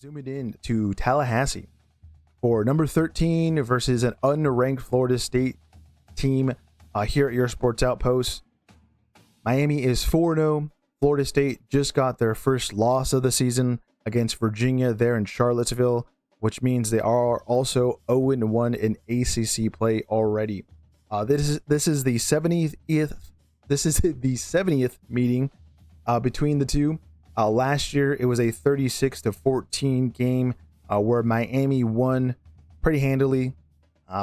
Zooming in to Tallahassee for number 13 versus an unranked Florida State team here at your Sports Outpost. Miami is 4-0. Florida State just got their first loss of the season against Virginia there in Charlottesville, which means they are also 0-1 in ACC play already. This is the 70th meeting between the two. Last year it was a 36-14 game where Miami won pretty handily.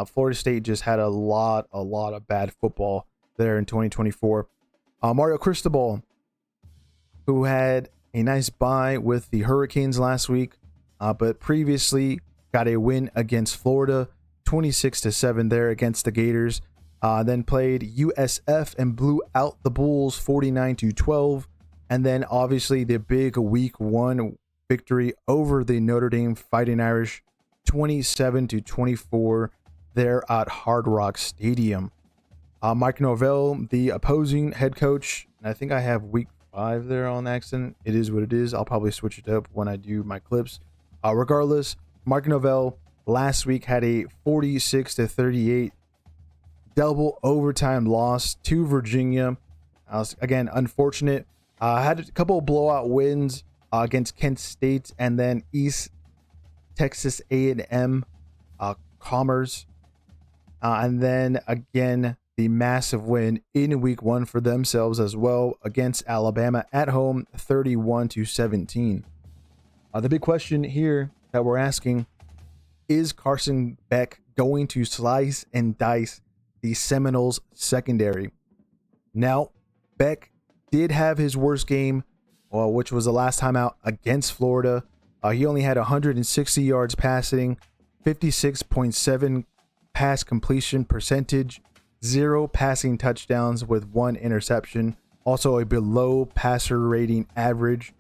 Florida State just had a lot of bad football there in 2024. Mario Cristobal, who had a nice bye with the Hurricanes last week, but previously got a win against Florida, 26-7 there against the Gators. Then played USF and blew out the Bulls 49-12. And then obviously the big week 1 victory over the Notre Dame Fighting Irish, 27-24 there at Hard Rock Stadium. Mike Norvell, the opposing head coach, and I think I have week 5 there on accident. It is what it is. I'll probably switch it up when I do my clips. Regardless, Mike Norvell last week had a 46-38 double overtime loss to Virginia. Again, unfortunate. Had a couple of blowout wins against Kent State and then East Texas A&M Commerce. And then again, the massive win in week 1 for themselves as well against Alabama at home, 31-17. The big question here that we're asking, is Carson Beck going to slice and dice the Seminoles secondary? Now, Beck did have his worst game, which was the last time out against Florida. He only had 160 yards passing, 56.7 pass completion percentage, 0 passing touchdowns with 1 interception. Also a below passer rating average,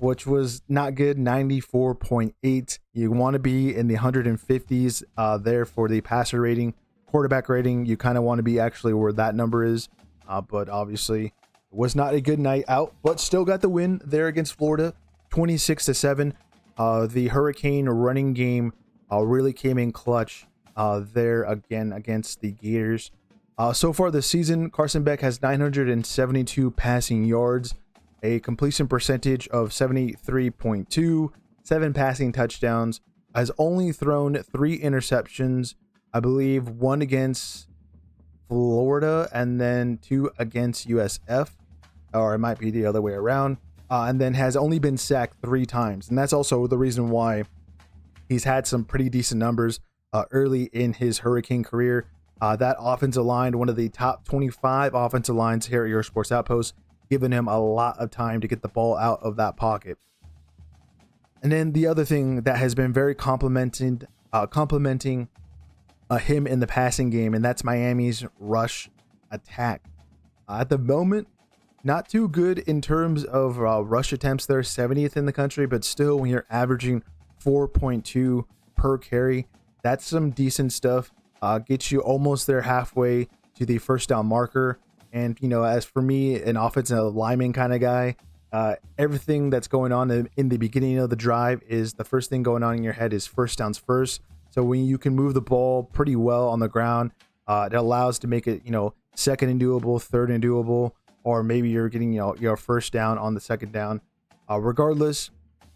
which was not good, 94.8. You want to be in the 150s there for the passer rating. Quarterback rating, you kind of want to be actually where that number is. But obviously it was not a good night out, but still got the win there against Florida, 26-7. The Hurricane running game really came in clutch there again against the Gators. So far this season, Carson Beck has 972 passing yards, a completion percentage of 73.2, 7 passing touchdowns, has only thrown 3 interceptions, I believe 1 against Florida and then 2 against USF, or it might be the other way around, and then has only been sacked 3 times. And that's also the reason why he's had some pretty decent numbers early in his Hurricane career. That offensive line, one of the top 25 offensive lines here at your Sports Outpost, giving him a lot of time to get the ball out of that pocket. And then the other thing that has been very complimenting him in the passing game, and that's Miami's rush attack. At the moment, not too good in terms of rush attempts. They're 70th in the country, but still when you're averaging 4.2 per carry, that's some decent stuff. Gets you almost there halfway to the first down marker. And, you know, as for me, an offensive lineman kind of guy, everything that's going on in the beginning of the drive is the first thing going on in your head is first downs first. So when you can move the ball pretty well on the ground, it allows to make it, you know, second and doable, third and doable, or maybe you're getting, you know, your first down on the second down. Regardless,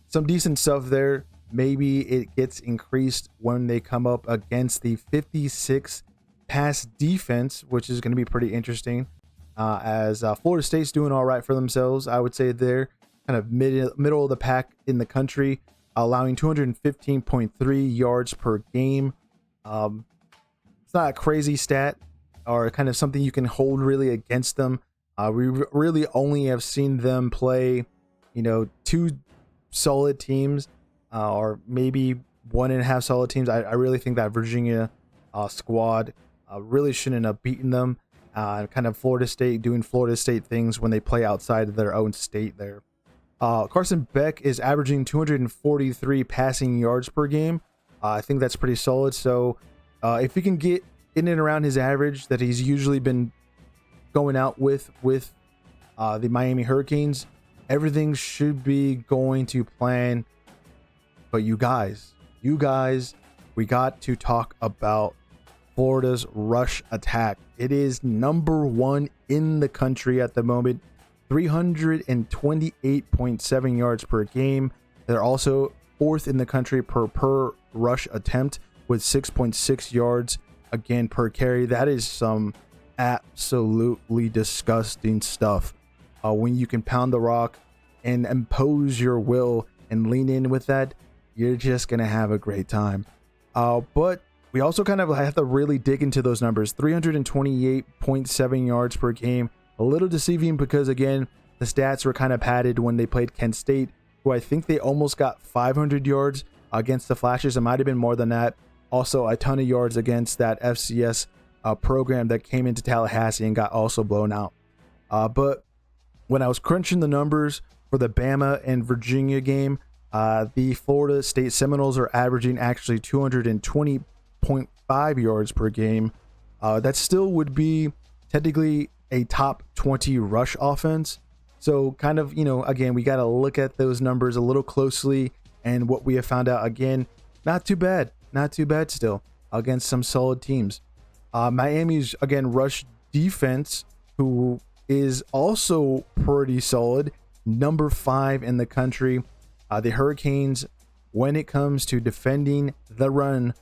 some decent stuff there. Maybe it gets increased when they come up against the 56 pass defense, which is going to be pretty interesting. As Florida State's doing all right for themselves, I would say they're kind of middle of the pack in the country, allowing 215.3 yards per game. It's not a crazy stat or kind of something you can hold really against them. We really only have seen them play, you know, 2 solid teams, or maybe 1.5 solid teams. I really think that Virginia squad really shouldn't have beaten them. Kind of Florida State doing Florida State things when they play outside of their own state there. Carson Beck is averaging 243 passing yards per game. I think that's pretty solid. So if he can get in and around his average that he's usually been going out with the Miami Hurricanes, everything should be going to plan But you guys, we got to talk about Florida's rush attack. It is number one in the country at the moment, 328.7 yards per game. They're also fourth in the country per rush attempt with 6.6 yards again per carry. That is some absolutely disgusting stuff. When you can pound the rock and impose your will and lean in with that, you're just gonna have a great time. But we also kind of have to really dig into those numbers. 328.7 yards per game, a little deceiving because again, the stats were kind of padded when they played Kent State, who I think they almost got 500 yards against the Flashes. It might have been more than that. Also a ton of yards against that FCS program that came into Tallahassee and got also blown out. But when I was crunching the numbers for the Bama and Virginia game, the Florida State Seminoles are averaging actually 220.5 yards per game. That still would be technically a top 20 rush offense. So kind of, again, we got to look at those numbers a little closely. And what we have found out, again, not too bad still against some solid teams. Miami's, again, rush defense, who is also pretty solid, number 5 in the country. The Hurricanes, when it comes to defending the run,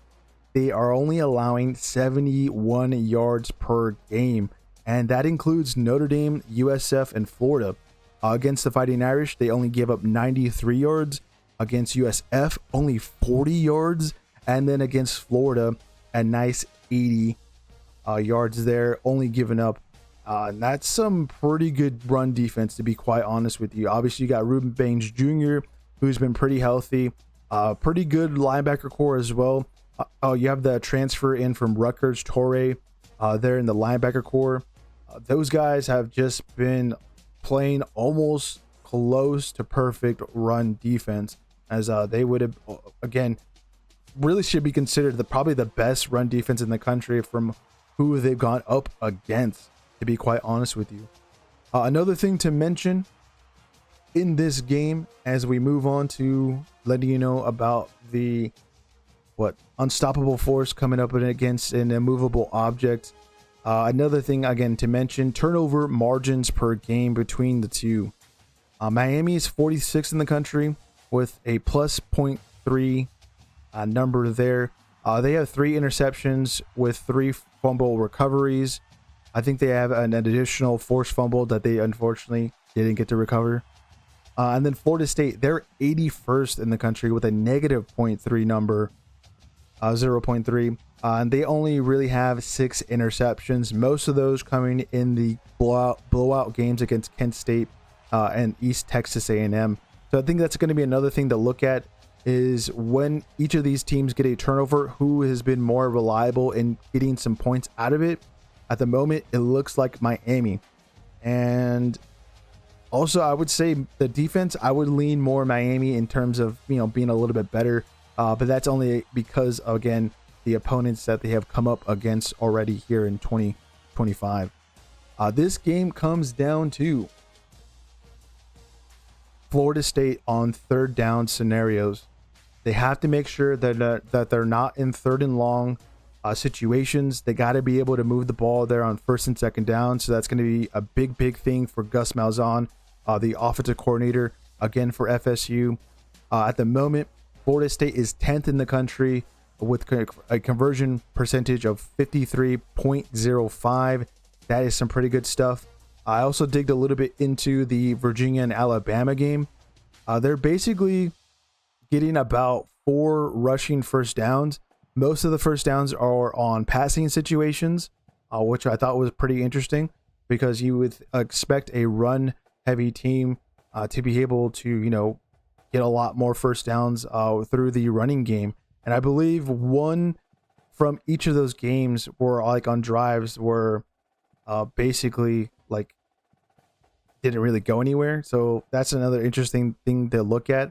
they are only allowing 71 yards per game, and that includes Notre Dame, USF, and Florida. Against the Fighting Irish, they only give up 93 yards. Against USF, only 40 yards, and then against Florida, a nice 80 yards there, only giving up. That's some pretty good run defense, to be quite honest with you. Obviously, you got Ruben Baines Jr., who's been pretty healthy. Pretty good linebacker core as well. You have the transfer in from Rutgers, Torrey, there in the linebacker core. Those guys have just been playing almost close to perfect run defense, as they would have, again, really should be considered probably the best run defense in the country from who they've gone up against, to be quite honest with you. Another thing to mention in this game, as we move on to letting you know about the unstoppable force coming up against an immovable object. Another thing again to mention, turnover margins per game between the two. Miami is 46th in the country with a plus 0.3 number there. They have 3 interceptions with 3 fumble recoveries. I think they have an additional forced fumble that they unfortunately didn't get to recover. And then Florida State, they're 81st in the country with a negative 0.3 number, 0.3. And they only really have 6 interceptions, most of those coming in the blowout games against Kent State and East Texas A&M. So I think that's going to be another thing to look at, is when each of these teams get a turnover, who has been more reliable in getting some points out of it. At the moment, it looks like Miami. And also, I would say the defense, I would lean more Miami in terms of, being a little bit better. But that's only because, again, the opponents that they have come up against already here in 2025. This game comes down to Florida State on third down scenarios. They have to make sure that they're not in third and long situations. They got to be able to move the ball there on first and second down. So that's going to be a big thing for Gus Malzahn, the offensive coordinator, again for FSU. At the moment, Florida State is 10th in the country with a conversion percentage of 53.05. That is some pretty good stuff. I also digged a little bit into the Virginia and Alabama game. They're basically getting about 4 rushing first downs. Most of the first downs are on passing situations, which I thought was pretty interesting, because you would expect a run heavy team to be able to, get a lot more first downs through the running game. And I believe one from each of those games were like on drives where basically like didn't really go anywhere. So that's another interesting thing to look at.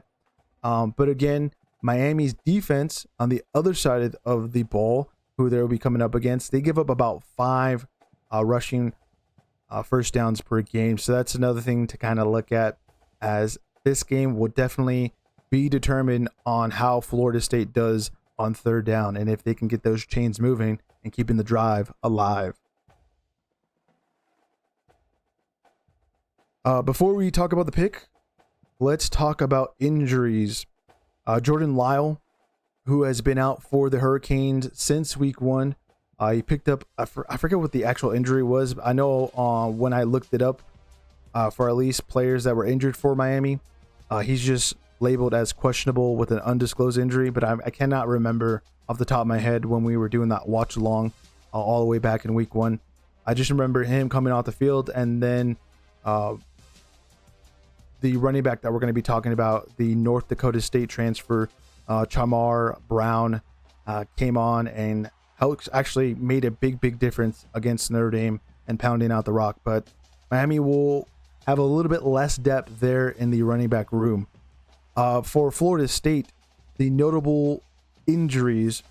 But again, Miami's defense on the other side of the ball, who they'll be coming up against, they give up about 5 rushing first downs per game. So that's another thing to kind of look at, as this game will definitely be determined on how Florida State does on third down and if they can get those chains moving and keeping the drive alive. Before we talk about the pick, let's talk about injuries. Jordan Lyle, who has been out for the Hurricanes since week 1. He picked up, I forget what the actual injury was, but I know when I looked it up for at least players that were injured for Miami, he's just labeled as questionable with an undisclosed injury, but I cannot remember off the top of my head when we were doing that watch along all the way back in week 1. I just remember him coming off the field, and then the running back that we're going to be talking about, the North Dakota State transfer, Chamar Brown, came on and actually made a big difference against Notre Dame and pounding out the rock. But Miami will have a little bit less depth there in the running back room. For Florida State, the notable injuries,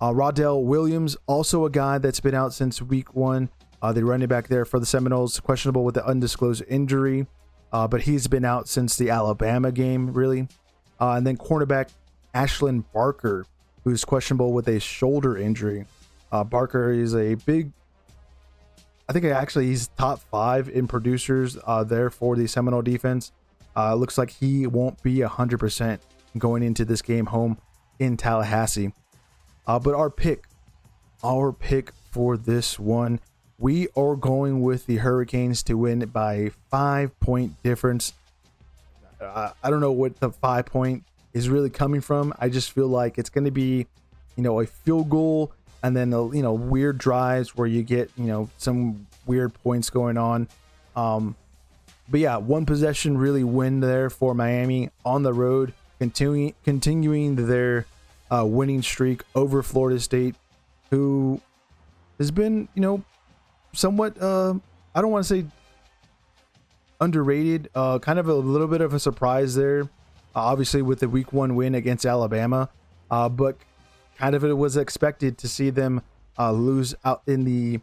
Rodell Williams, also a guy that's been out since week 1. The running back there for the Seminoles, questionable with the undisclosed injury. But he's been out since the Alabama game, really. And then cornerback Ashlyn Barker, who's questionable with a shoulder injury. Barker is a big, I think actually he's top 5 in producers there for the Seminole defense. Looks like he won't be 100% going into this game home in Tallahassee. But our pick for this one, we are going with the Hurricanes to win by a 5-point difference. I don't know what the 5 point is really coming from. I just feel like it's going to be, a field goal and then, weird drives where you get, some weird points going on. But yeah, one possession really win there for Miami on the road, continuing their winning streak over Florida State, who has been, somewhat, I don't want to say underrated, kind of a little bit of a surprise there, obviously with the week 1 win against Alabama, but kind of it was expected to see them lose out in the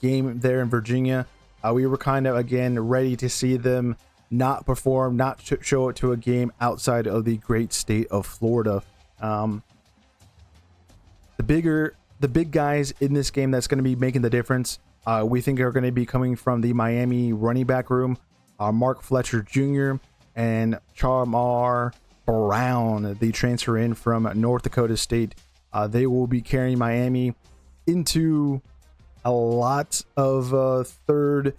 game there in Virginia. We were kind of, again, ready to see them not perform, not show it to a game outside of the great state of Florida. The big guys in this game that's going to be making the difference, we think are going to be coming from the Miami running back room. Mark Fletcher Jr. and Chamar Brown, the transfer in from North Dakota State. They will be carrying Miami into a lot of third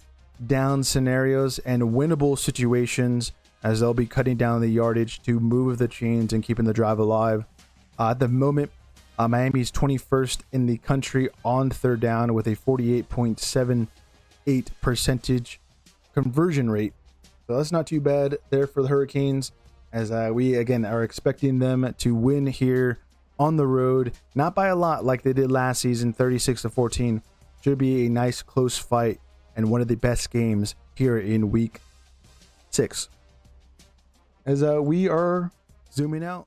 down scenarios and winnable situations, as they'll be cutting down the yardage to move the chains and keeping the drive alive. At the moment, Miami's 21st in the country on third down with a 48.78% conversion rate. So that's not too bad there for the Hurricanes, as we again are expecting them to win here on the road, not by a lot like they did last season, 36-14. Should be a nice close fight and one of the best games here in week 6. As we are zooming out